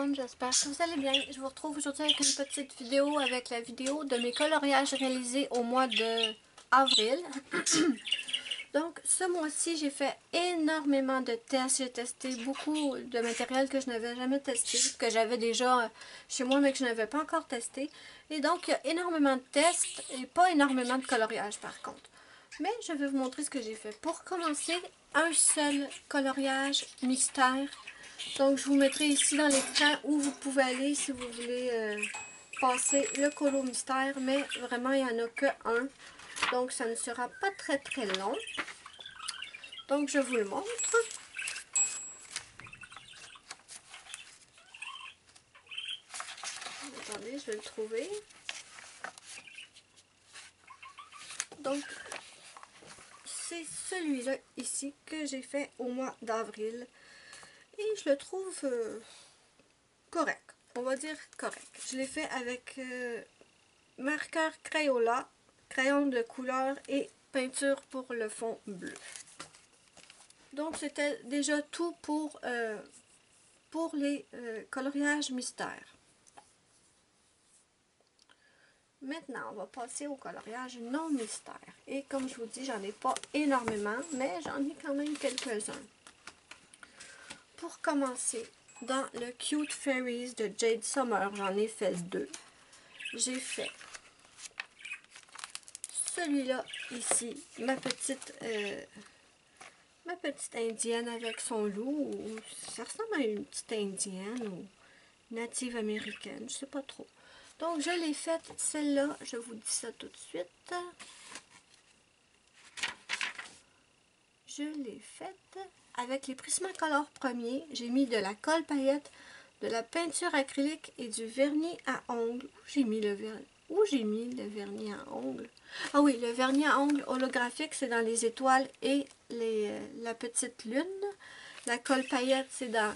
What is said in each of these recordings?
monde, j'espère que vous allez bien. Je vous retrouve aujourd'hui avec une petite vidéo avec la vidéo de mes coloriages réalisés au mois de avril. Donc ce mois-ci, j'ai fait énormément de tests. J'ai testé beaucoup de matériel que je n'avais jamais testé, que j'avais déjà chez moi mais que je n'avais pas encore testé. Et donc il y a énormément de tests et pas énormément de coloriage par contre. Mais je vais vous montrer ce que j'ai fait. Pour commencer, un seul coloriage mystère. Donc je vous mettrai ici dans l'écran où vous pouvez aller si vous voulez passer le colo mystère. Mais vraiment il n'y en a que un. Donc ça ne sera pas très long. Donc je vous le montre. Attendez, je vais le trouver. Donc c'est celui-là ici que j'ai fait au mois d'avril. Et je le trouve correct. On va dire correct. Je l'ai fait avec marqueur Crayola, crayon de couleur et peinture pour le fond bleu. Donc c'était déjà tout pour les coloriages mystères. Maintenant, on va passer au coloriage non mystère. Et comme je vous dis, j'en ai pas énormément, mais j'en ai quand même quelques-uns. Pour commencer, dans le Cute Fairies de Jade Summer, j'en ai fait deux. J'ai fait celui-là ici, ma petite indienne avec son loup. Ça ressemble à une petite indienne ou native américaine, je sais pas trop. Donc je l'ai faite, celle-là, je vous dis ça tout de suite. Je l'ai faite avec les Prismacolor premiers. J'ai mis de la colle paillette, de la peinture acrylique et du vernis à ongles. J'ai mis le vernis à ongles. Ah oui, le vernis à ongles holographique, c'est dans les étoiles et la petite lune. La colle paillette, c'est dans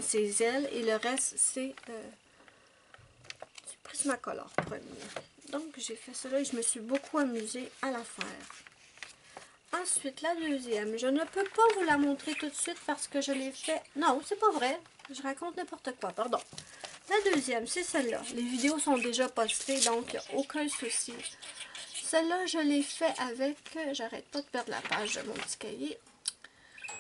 ses ailes. Et le reste, c'est du Prismacolor premier. Donc, j'ai fait cela et je me suis beaucoup amusée à la faire. Ensuite, la deuxième, je ne peux pas vous la montrer tout de suite parce que je l'ai fait... Non, c'est pas vrai. Je raconte n'importe quoi, pardon. La deuxième, c'est celle-là. Les vidéos sont déjà postées, donc il n'y a aucun souci. Celle-là, je l'ai fait avec... J'arrête pas de perdre la page de mon petit cahier.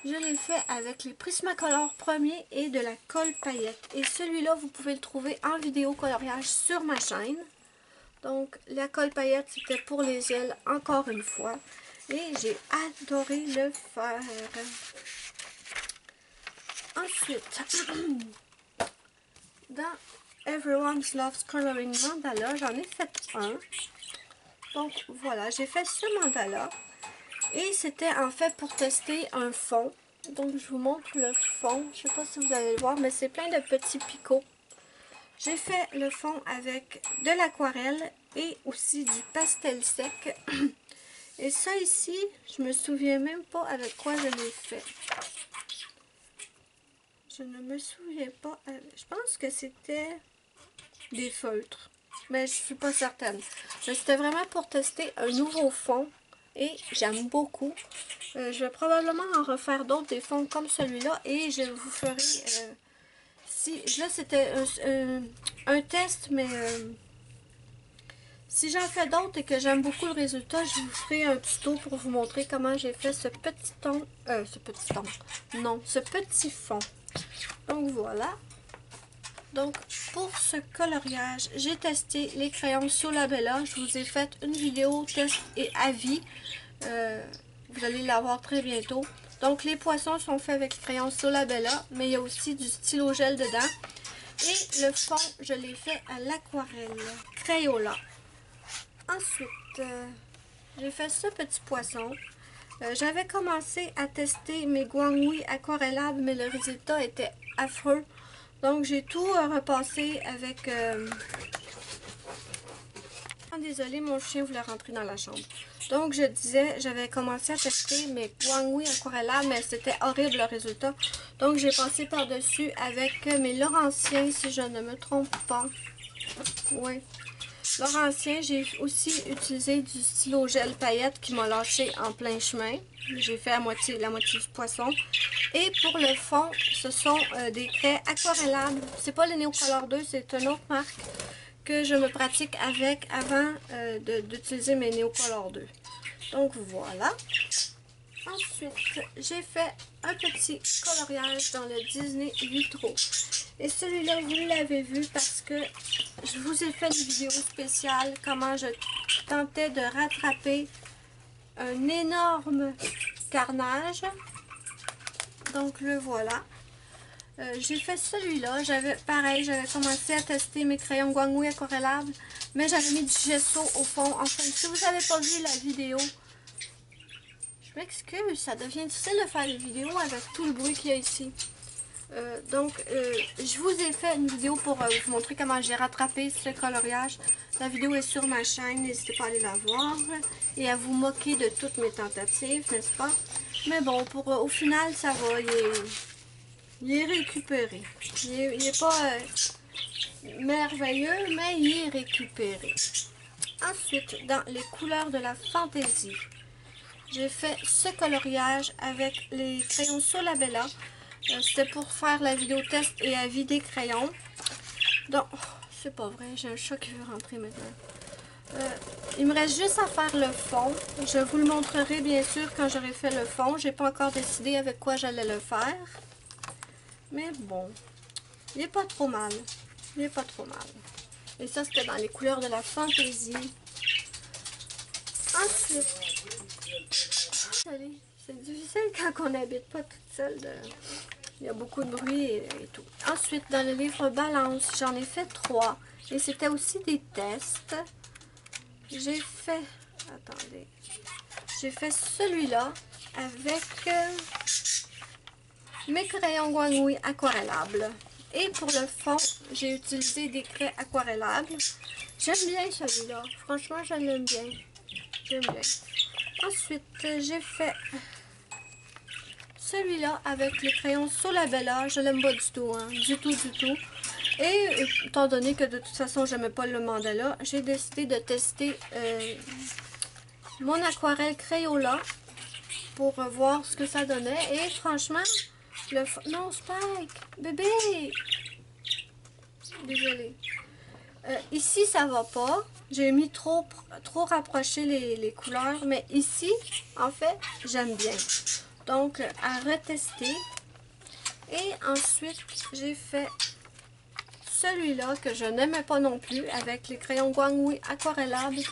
Je l'ai fait avec les Prismacolor premiers et de la colle paillette. Et celui-là, vous pouvez le trouver en vidéo coloriage sur ma chaîne. Donc, la colle paillette, c'était pour les ailes, encore une fois. Et j'ai adoré le faire. Ensuite, dans Everyone's Loves Coloring Mandala, j'en ai fait un. Donc voilà, j'ai fait ce mandala. Et c'était en fait pour tester un fond. Donc je vous montre le fond. Je ne sais pas si vous allez le voir, mais c'est plein de petits picots. J'ai fait le fond avec de l'aquarelle et aussi du pastel sec. Et ça ici, je me souviens même pas avec quoi je l'ai fait. Je ne me souviens pas. Je pense que c'était des feutres. Mais je suis pas certaine. Mais c'était vraiment pour tester un nouveau fond. Et j'aime beaucoup. Je vais probablement en refaire d'autres, des fonds comme celui-là. Et je vous ferai... là, c'était un test, mais... si j'en fais d'autres et que j'aime beaucoup le résultat, je vous ferai un tuto pour vous montrer comment j'ai fait ce petit fond. Donc voilà. Donc pour ce coloriage, j'ai testé les crayons Solabella. Je vous ai fait une vidéo test et avis. Vous allez la voir très bientôt. Donc les poissons sont faits avec les crayons Solabella, mais il y a aussi du stylo gel dedans. Et le fond, je l'ai fait à l'aquarelle Crayola. Ensuite, j'ai fait ce petit poisson. J'avais commencé à tester mes Guanghui aquarellables, mais le résultat était affreux. Donc, j'ai tout repassé avec... Désolée, mon chien voulait rentrer dans la chambre. Donc, je disais, j'avais commencé à tester mes Guanghui aquarellables, mais c'était horrible le résultat. Donc, j'ai passé par-dessus avec mes Laurentiens, si je ne me trompe pas. Oui. Laurentien, j'ai aussi utilisé du stylo gel paillette qui m'a lâché en plein chemin. J'ai fait la moitié du poisson. Et pour le fond, ce sont des craies aquarellables. C'est pas le Neocolor 2, c'est une autre marque que je me pratique avec avant d'utiliser mes Neocolor 2. Donc voilà. Ensuite, j'ai fait un petit coloriage dans le Disney Vitro. Et celui-là, vous l'avez vu parce que je vous ai fait une vidéo spéciale comment je tentais de rattraper un énorme carnage. Donc le voilà. J'ai fait celui-là. Pareil, j'avais commencé à tester mes crayons Guanghui aquarellables, mais j'avais mis du gesso au fond. Enfin, si vous n'avez pas vu la vidéo, je m'excuse, ça devient difficile de faire des vidéos avec tout le bruit qu'il y a ici. Je vous ai fait une vidéo pour vous montrer comment j'ai rattrapé ce coloriage. La vidéo est sur ma chaîne, n'hésitez pas à aller la voir et à vous moquer de toutes mes tentatives, n'est-ce pas? Mais bon, au final, ça va, il est récupéré. Il n'est pas merveilleux, mais il est récupéré. Ensuite, dans les couleurs de la fantaisie, j'ai fait ce coloriage avec les crayons Solabella. C'était pour faire la vidéo test et avis des crayons. Donc, c'est pas vrai, j'ai un chat qui veut rentrer maintenant. Il me reste juste à faire le fond. Je vous le montrerai bien sûr quand j'aurai fait le fond. J'ai pas encore décidé avec quoi j'allais le faire. Mais bon, il n'est pas trop mal. Il n'est pas trop mal. Et ça, c'était dans les couleurs de la fantaisie. Ensuite, c'est difficile quand on n'habite pas toute seule. Il y a beaucoup de bruit et tout. Ensuite, dans le livre Balance, j'en ai fait 3. Et c'était aussi des tests. J'ai fait... Attendez. J'ai fait celui-là avec mes crayons Guanghui aquarellables. Et pour le fond, j'ai utilisé des craies aquarellables. J'aime bien celui-là. Franchement, je l'aime bien. J'aime bien. Ensuite, j'ai fait celui-là avec les crayons Solabella. Je l'aime pas du tout, hein. Du tout, du tout. Et étant donné que de toute façon, j'aimais pas le mandala, j'ai décidé de tester mon aquarelle Crayola pour voir ce que ça donnait. Et franchement, non, Spike, bébé! Désolée. Ici, ça va pas. J'ai mis trop rapproché les couleurs. Mais ici, en fait, j'aime bien. Donc, à retester. Et ensuite, j'ai fait celui-là que je n'aimais pas non plus avec les crayons Guanghui aquarellables.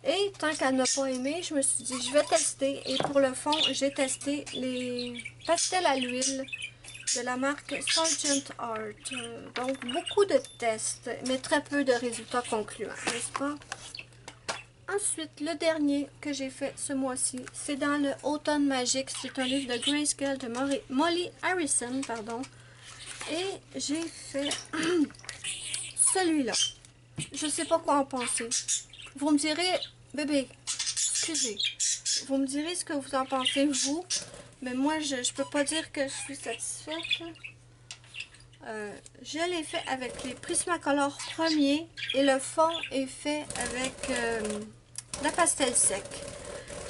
Et tant qu'à ne pas aimer, je me suis dit, je vais tester. Et pour le fond, j'ai testé les pastels à l'huile de la marque Sargent Art. Donc, beaucoup de tests, mais très peu de résultats concluants, n'est-ce pas? Ensuite, le dernier que j'ai fait ce mois-ci, c'est dans le Automne Magique. C'est un livre de Grayscale de Molly Harrison, pardon. Et j'ai fait celui-là. Je sais pas quoi en penser. Vous me direz, bébé, excusez, vous me direz ce que vous en pensez, vous. Mais moi, je peux pas dire que je suis satisfaite. Je l'ai fait avec les Prismacolor premiers et le fond est fait avec la pastel sec.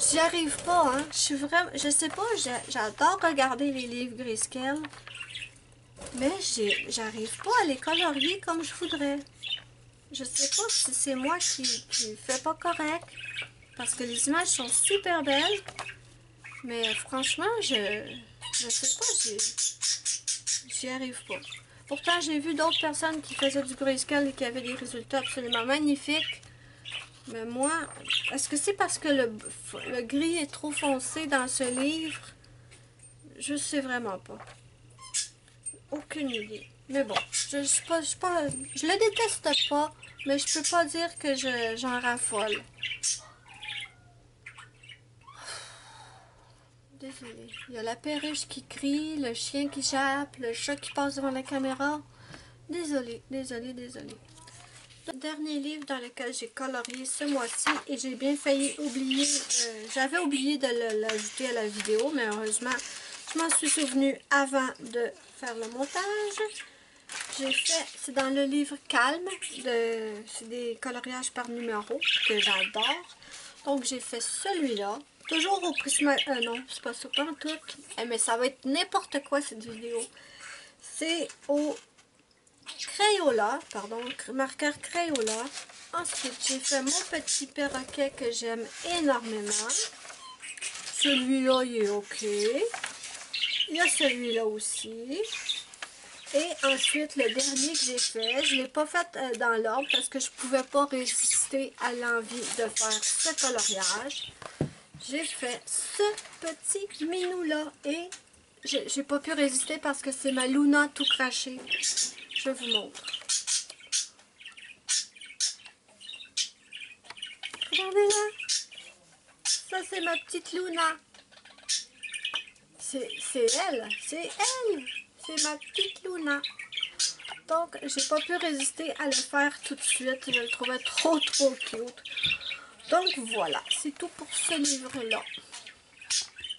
J'y arrive pas, hein. Je sais pas, j'adore regarder les livres Grayscale, mais j'arrive pas à les colorier comme je voudrais. Je sais pas si c'est moi qui fais pas correct, parce que les images sont super belles, mais franchement, je sais pas, j'y arrive pas. Pourtant, j'ai vu d'autres personnes qui faisaient du grayscale et qui avaient des résultats absolument magnifiques. Mais moi, est-ce que c'est parce que le gris est trop foncé dans ce livre? Je sais vraiment pas. Aucune idée. Mais bon, je le déteste pas, mais je peux pas dire que j'en raffole. Désolée. Il y a la perruche qui crie, le chien qui jappe, le chat qui passe devant la caméra. Désolée, désolée, désolée. Le dernier livre dans lequel j'ai colorié ce mois-ci et j'ai bien failli oublier, j'avais oublié de l'ajouter à la vidéo, mais heureusement, je m'en suis souvenue avant de faire le montage. C'est dans le livre Calme, c'est des coloriages par numéro que j'adore. Donc j'ai fait celui-là, Toujours au Prisma... non, c'est pas ça, pas en tout. Mais ça va être n'importe quoi cette vidéo. C'est au Crayola, pardon, marqueur Crayola. Ensuite, j'ai fait mon petit perroquet que j'aime énormément. Celui-là, il est OK. Il y a celui-là aussi. Et ensuite, le dernier que j'ai fait, je ne l'ai pas fait dans l'ordre parce que je ne pouvais pas résister à l'envie de faire ce coloriage. J'ai fait ce petit minou-là et j'ai pas pu résister parce que c'est ma Luna tout craché. Je vous montre. Regardez là. Ça, c'est ma petite Luna. C'est elle. C'est elle. C'est ma petite Luna. Donc, j'ai pas pu résister à le faire tout de suite. Je le trouvais trop cute. Donc, voilà. C'est tout pour ce livre-là.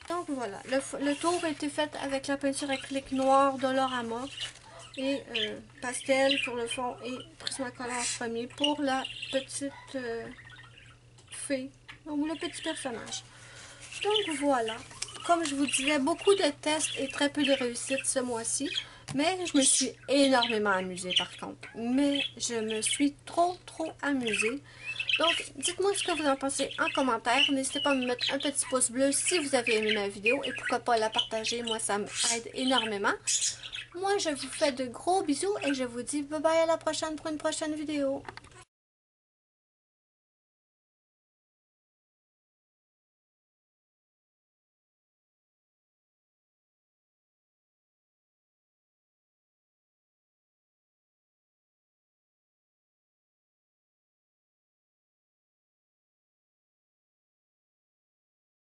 Donc, voilà. Le tour a été fait avec la peinture acrylique noire Dollarama. Et pastel pour le fond et Prismacolor premier pour la petite fée. Ou le petit personnage. Donc, voilà. Comme je vous disais, beaucoup de tests et très peu de réussite ce mois-ci. Mais je me suis énormément amusée par contre. Mais je me suis trop amusée. Donc, dites-moi ce que vous en pensez en commentaire. N'hésitez pas à me mettre un petit pouce bleu si vous avez aimé ma vidéo. Et pourquoi pas la partager. Moi, ça m'aide énormément. Moi, je vous fais de gros bisous et je vous dis bye bye à la prochaine pour une prochaine vidéo.